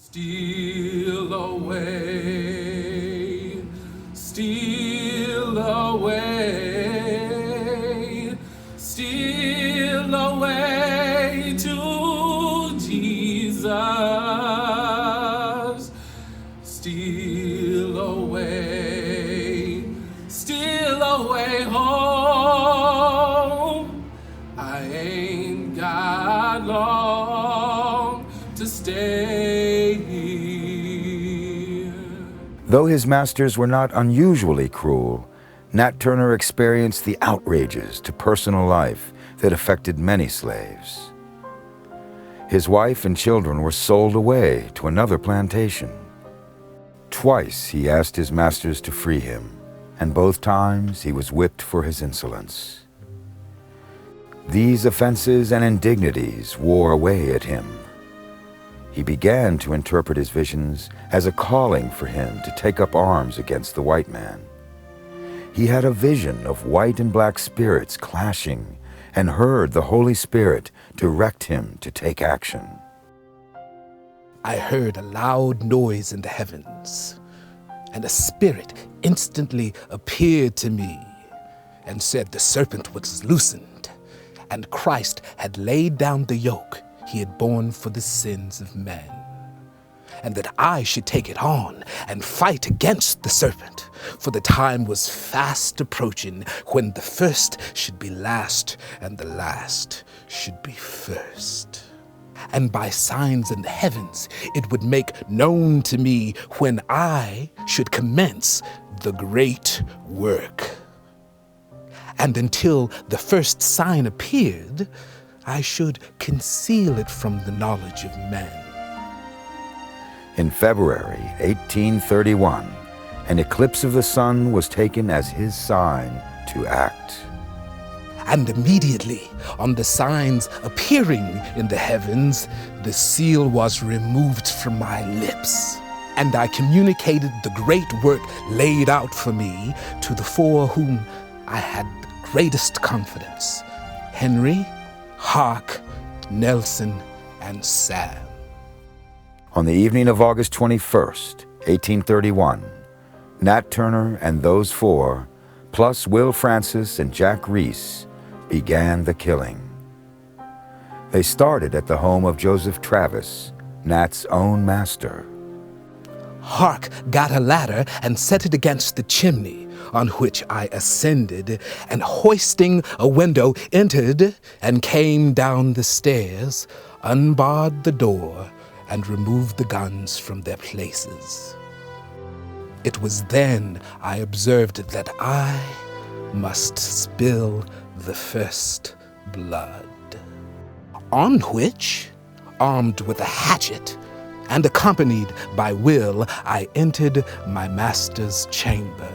Steal away, steal away, steal away to Jesus. Steal away home. I ain't got long to stay here. Though his masters were not unusually cruel, Nat Turner experienced the outrages to personal life that affected many slaves. His wife and children were sold away to another plantation. Twice he asked his masters to free him, and both times he was whipped for his insolence. These offenses and indignities wore away at him. He began to interpret his visions as a calling for him to take up arms against the white man. He had a vision of white and black spirits clashing and heard the Holy Spirit direct him to take action. I heard a loud noise in the heavens, and a spirit instantly appeared to me and said the serpent was loosened, and Christ had laid down the yoke he had borne for the sins of men, and that I should take it on and fight against the serpent, for the time was fast approaching when the first should be last and the last should be first. And by signs in the heavens it would make known to me when I should commence the great work. And until the first sign appeared, I should conceal it from the knowledge of men. In February 1831, an eclipse of the sun was taken as his sign to act. And immediately, on the signs appearing in the heavens, the seal was removed from my lips. And I communicated the great work laid out for me to the four whom I had the greatest confidence: Henry, Hark, Nelson, and Sam. On the evening of August 21st, 1831, Nat Turner and those four, plus Will Francis and Jack Reese, began the killing. They started at the home of Joseph Travis, Nat's own master. Hark got a ladder and set it against the chimney, on which I ascended, and hoisting a window, entered and came down the stairs, unbarred the door, and removed the guns from their places. It was then I observed that I must spill the first blood. On which, armed with a hatchet and accompanied by Will, I entered my master's chamber.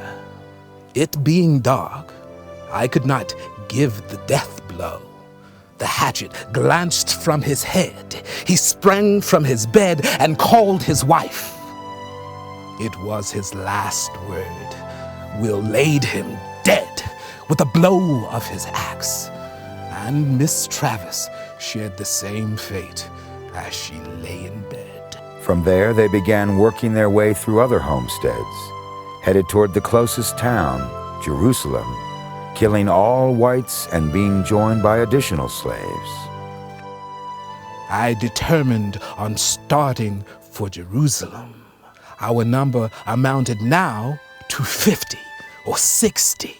It being dark, I could not give the death blow. The hatchet glanced from his head. He sprang from his bed and called his wife. It was his last word. Will laid him dead with a blow of his axe, and Miss Travis shared the same fate as she lay in bed. From there, they began working their way through other homesteads, headed toward the closest town, Jerusalem, killing all whites and being joined by additional slaves. I determined on starting for Jerusalem. Our number amounted now to 50 or 60,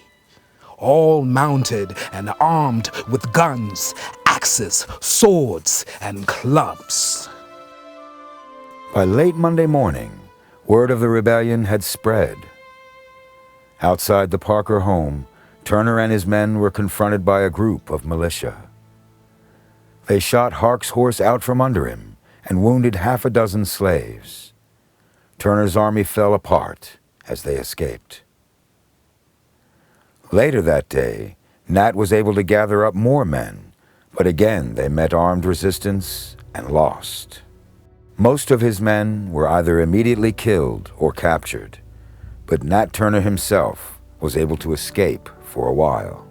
all mounted and armed with guns, axes, swords, and clubs. By late Monday morning, word of the rebellion had spread. Outside the Parker home, Turner and his men were confronted by a group of militia. They shot Hark's horse out from under him and wounded half a dozen slaves. Turner's army fell apart as they escaped. Later that day, Nat was able to gather up more men, but again they met armed resistance and lost. Most of his men were either immediately killed or captured, but Nat Turner himself was able to escape for a while.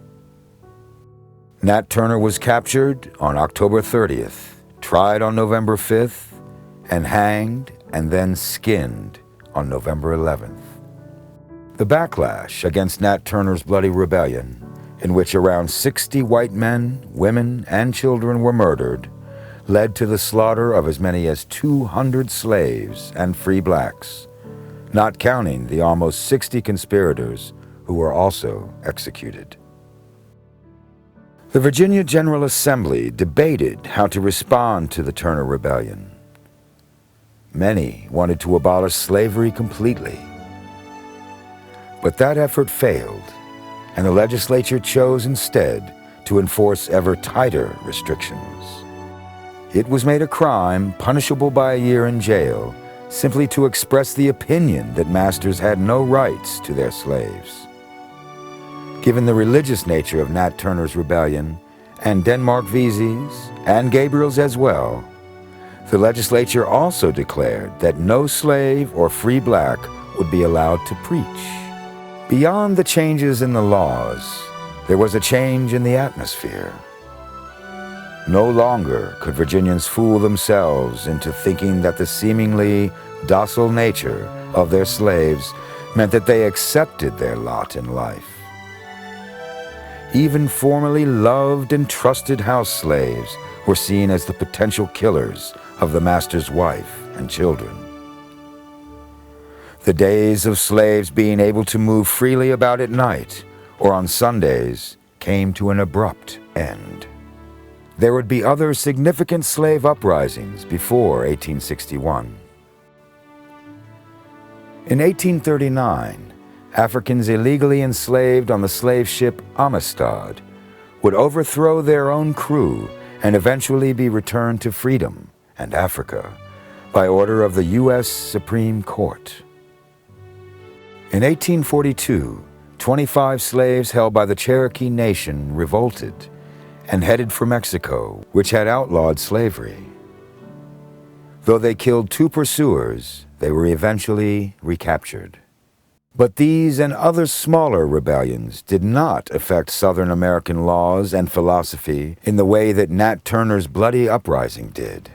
Nat Turner was captured on October 30th, tried on November 5th, and hanged and then skinned on November 11th. The backlash against Nat Turner's bloody rebellion, in which around 60 white men, women, and children were murdered, led to the slaughter of as many as 200 slaves and free blacks, not counting the almost 60 conspirators who were also executed. The Virginia General Assembly debated how to respond to the Turner Rebellion. Many wanted to abolish slavery completely. But that effort failed, and the legislature chose instead to enforce ever tighter restrictions. It was made a crime punishable by a year in jail simply to express the opinion that masters had no rights to their slaves. Given the religious nature of Nat Turner's rebellion, and Denmark Vesey's, and Gabriel's as well, the legislature also declared that no slave or free black would be allowed to preach. Beyond the changes in the laws, there was a change in the atmosphere. No longer could Virginians fool themselves into thinking that the seemingly docile nature of their slaves meant that they accepted their lot in life. Even formerly loved and trusted house slaves were seen as the potential killers of the master's wife and children. The days of slaves being able to move freely about at night or on Sundays came to an abrupt end. There would be other significant slave uprisings before 1861. In 1839, Africans illegally enslaved on the slave ship Amistad would overthrow their own crew and eventually be returned to freedom and Africa by order of the U.S. Supreme Court. In 1842, 25 slaves held by the Cherokee Nation revolted and headed for Mexico, which had outlawed slavery. Though they killed 2 pursuers, they were eventually recaptured. But these and other smaller rebellions did not affect Southern American laws and philosophy in the way that Nat Turner's bloody uprising did.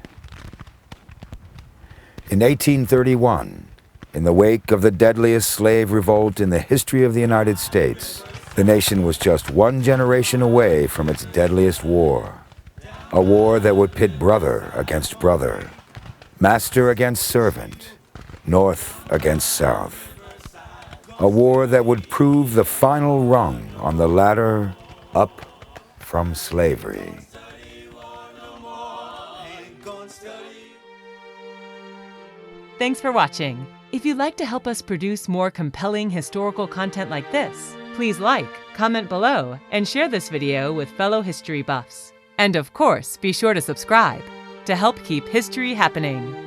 In 1831, in the wake of the deadliest slave revolt in the history of the United States, the nation was just 1 generation away from its deadliest war. A war that would pit brother against brother, master against servant, North against South. A war that would prove the final rung on the ladder up from slavery. Thanks for watching. If you'd like to help us produce more compelling historical content like this, please like, comment below, and share this video with fellow history buffs. And of course, be sure to subscribe to help keep history happening.